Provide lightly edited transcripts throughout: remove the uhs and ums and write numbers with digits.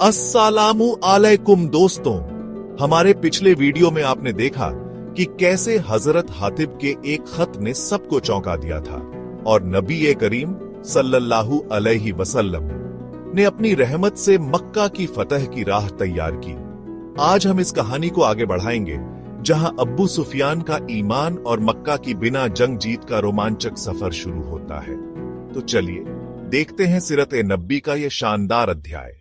अस्सलामु अलैकुम दोस्तों, हमारे पिछले वीडियो में आपने देखा कि कैसे हजरत हातिब के एक खत ने सबको चौंका दिया था और नबी करीम सल्लल्लाहु अलैहि वसल्लम ने अपनी रहमत से मक्का की फतह की राह तैयार की। आज हम इस कहानी को आगे बढ़ाएंगे जहां अब्बू सुफियान का ईमान और मक्का की बिना जंग जीत का रोमांचक सफर शुरू होता है। तो चलिए देखते हैं सीरत नबी का यह शानदार अध्याय।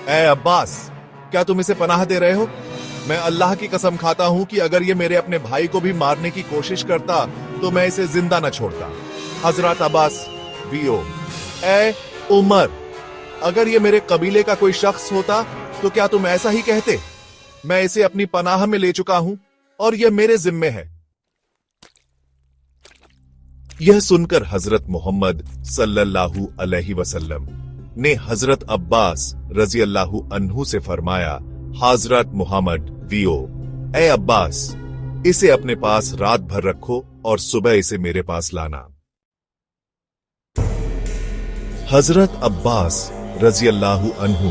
ए अब्बास, क्या तुम इसे पनाह दे रहे हो? मैं अल्लाह की कसम खाता हूं कि अगर ये मेरे अपने भाई को भी मारने की कोशिश करता तो मैं इसे जिंदा न छोड़ता। हजरत अब्बास वियो। ए उमर, अगर ये मेरे कबीले का कोई शख्स होता तो क्या तुम ऐसा ही कहते? मैं इसे अपनी पनाह में ले चुका हूं और यह मेरे जिम्मे है। यह सुनकर हजरत मोहम्मद सल्लल्लाहु अलैहि वसल्लम ने हजरत अब्बास रजी अल्लाहु अन्हु से फरमाया, हजरत मोहम्मद वियो, ए अब्बास, इसे अपने पास रात भर रखो और सुबह इसे मेरे पास लाना। हजरत अब्बास रजी अल्लाहु अन्हु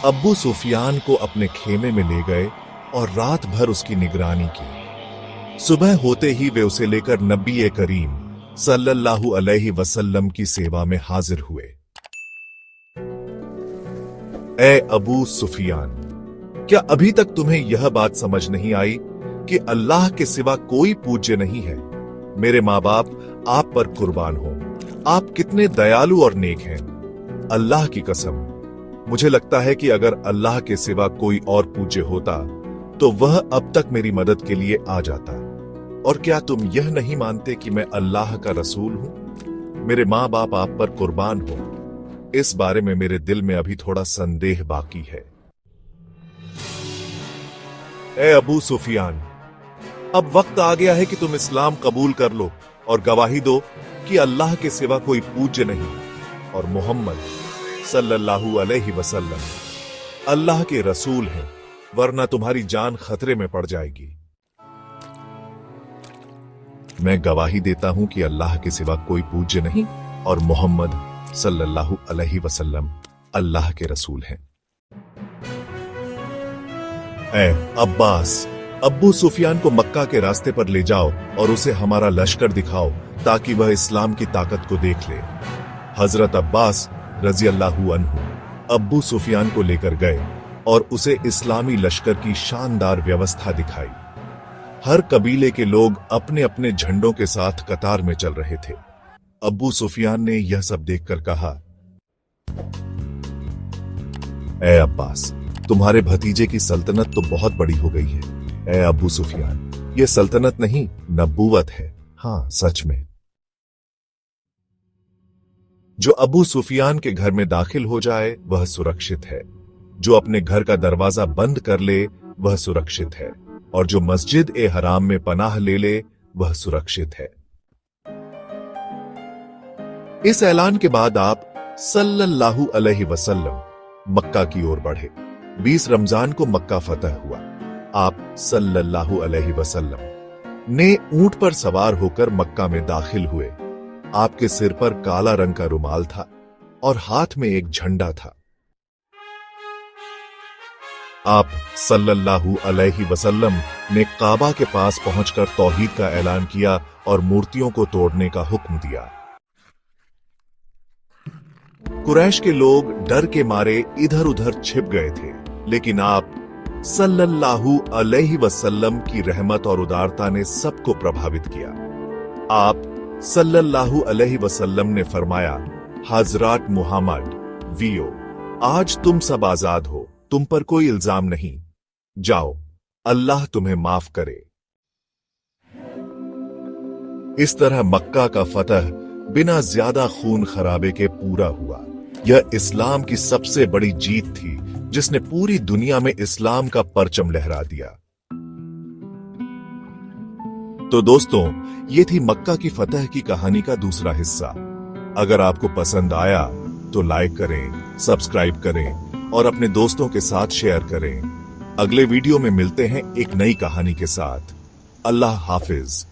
अब्बू सुफियान को अपने खेमे में ले गए और रात भर उसकी निगरानी की। सुबह होते ही वे उसे लेकर नबी करीम सल्लल्लाहु अलैहि वसल्लम की सेवा में हाजिर हुए। ए अबू सुफियान, क्या अभी तक तुम्हें यह बात समझ नहीं आई कि अल्लाह के सिवा कोई पूज्य नहीं है? मेरे माँ बाप आप पर कुर्बान हो। आप कितने दयालु और नेक हैं। अल्लाह की कसम, मुझे लगता है कि अगर अल्लाह के सिवा कोई और पूज्य होता तो वह अब तक मेरी मदद के लिए आ जाता। और क्या तुम यह नहीं मानते कि मैं अल्लाह का रसूल हूं? मेरे माँ बाप आप पर कुर्बान हो। इस बारे में मेरे दिल में अभी थोड़ा संदेह बाकी है। ए अबू सुफियान, अब वक्त आ गया है कि तुम इस्लाम कबूल कर लो और गवाही दो कि अल्लाह के सिवा कोई पूज्य नहीं और मोहम्मद सल्लल्लाहु अलैहि वसल्लम अल्लाह के रसूल हैं, वरना तुम्हारी जान खतरे में पड़ जाएगी। मैं गवाही देता हूं कि अल्लाह के सिवा कोई पूज्य नहीं और मोहम्मद सल्लल्लाहु अलैहि वसल्लम अल्लाह के रसूल हैं। ए अब्बास, अब्बू सुफियान को मक्का के रास्ते पर ले जाओ और उसे हमारा लश्कर दिखाओ ताकि वह इस्लाम की ताकत को देख ले। हजरत अब्बास रजी अल्लाहु अन्हु अब्बू सुफियान को लेकर गए और उसे इस्लामी लश्कर की शानदार व्यवस्था दिखाई। हर कबीले के लोग अपने अपने झंडों के साथ कतार में चल रहे थे। अब्बू सुफियान ने यह सब देखकर कहा, ए अब्बास, तुम्हारे भतीजे की सल्तनत तो बहुत बड़ी हो गई है। ए अब्बू सुफियान, यह सल्तनत नहीं, नबूवत है। हाँ, सच में। जो अबू सुफियान के घर में दाखिल हो जाए वह सुरक्षित है। जो अपने घर का दरवाजा बंद कर ले वह सुरक्षित है और जो मस्जिद ए हराम में पनाह ले ले वह सुरक्षित है। इस ऐलान के बाद आप सल्लल्लाहु अलैहि वसल्लम मक्का की ओर बढ़े। 20 रमजान को मक्का फतह हुआ। आप सल्लल्लाहु अलैहि वसल्लम ने ऊंट पर सवार होकर मक्का में दाखिल हुए। आपके सिर पर काला रंग का रुमाल था और हाथ में एक झंडा था। आप सल्लल्लाहु अलैहि वसल्लम ने काबा के पास पहुंचकर तौहीद का ऐलान किया और मूर्तियों को तोड़ने का हुक्म दिया। कुरैश के लोग डर के मारे इधर उधर छिप गए थे, लेकिन आप सल्लल्लाहु अलैहि वसल्लम की रहमत और उदारता ने सबको प्रभावित किया। आप सल्लल्लाहु अलैहि वसल्लम ने फरमाया, हजरत मोहम्मद वियो, आज तुम सब आजाद हो, तुम पर कोई इल्जाम नहीं। जाओ, अल्लाह तुम्हें माफ करे। इस तरह मक्का का फतह बिना ज्यादा खून खराबे के पूरा हुआ। यह इस्लाम की सबसे बड़ी जीत थी जिसने पूरी दुनिया में इस्लाम का परचम लहरा दिया। तो दोस्तों, ये थी मक्का की फतह की कहानी का दूसरा हिस्सा। अगर आपको पसंद आया तो लाइक करें, सब्सक्राइब करें और अपने दोस्तों के साथ शेयर करें। अगले वीडियो में मिलते हैं एक नई कहानी के साथ। अल्लाह हाफिज।